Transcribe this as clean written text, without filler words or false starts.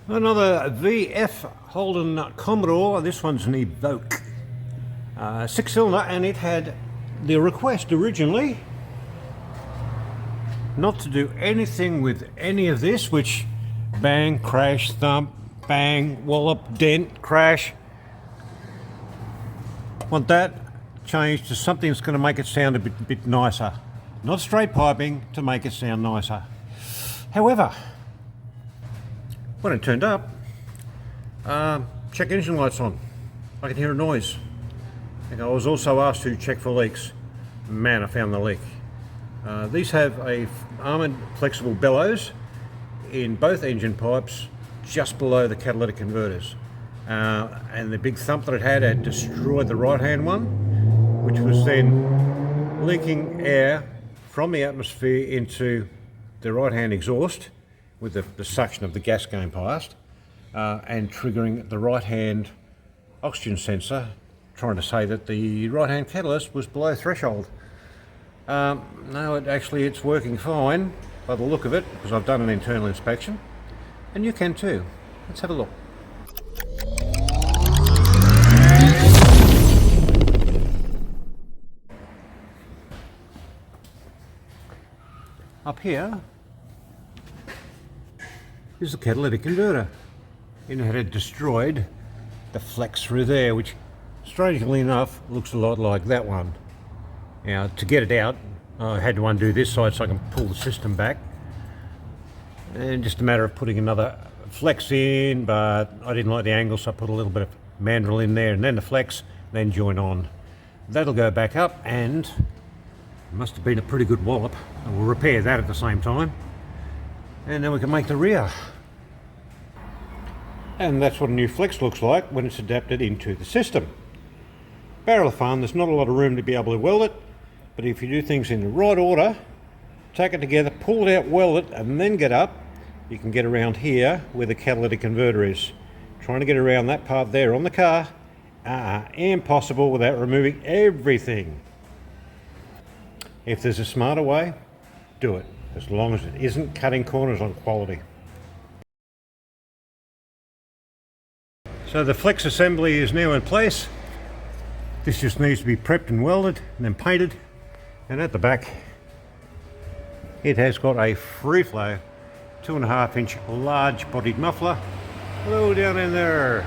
Another VF Holden Commodore. This one's an Evoke 6-cylinder, and it had the request originally not to do anything with any of this, which bang, crash, thump, bang, wallop, dent, crash. Want that changed to something that's going to make it sound a bit nicer. Not straight piping, to make it sound nicer. However, when it turned up, check engine lights on. I could hear a noise. And I was also asked to check for leaks. Man, I found the leak. These have a armoured flexible bellows in both engine pipes just below the catalytic converters. And the big thump that it had destroyed the right hand one, which was then leaking air from the atmosphere into the right hand exhaust with the suction of the gas going past, and triggering the right hand oxygen sensor, trying to say that the right hand catalyst was below threshold. No, it's working fine by the look of it, because I've done an internal inspection, and you can too. Let's have a look. Up here is the catalytic converter, and it had destroyed the flex through there, which strangely enough looks a lot like that one. Now, to get it out, I had to undo this side so I can pull the system back, and just a matter of putting another flex in, but I didn't like the angle, so I put a little bit of mandrel in there and then the flex, then join on. That'll go back up, and it must have been a pretty good wallop, and we'll repair that at the same time, and then we can make the rear. And that's what a new flex looks like when it's adapted into the system. Barrel of fun. There's not a lot of room to be able to weld it, but if you do things in the right order, take it together, pull it out, weld it, and then get up, you can get around here where the catalytic converter is. Trying to get around that part there on the car, impossible without removing everything. If there's a smarter way, do it, as long as it isn't cutting corners on quality. So the flex assembly is now in place. This just needs to be prepped and welded and then painted. And at the back, it has got a free flow 2.5-inch large bodied muffler. Hello down in there.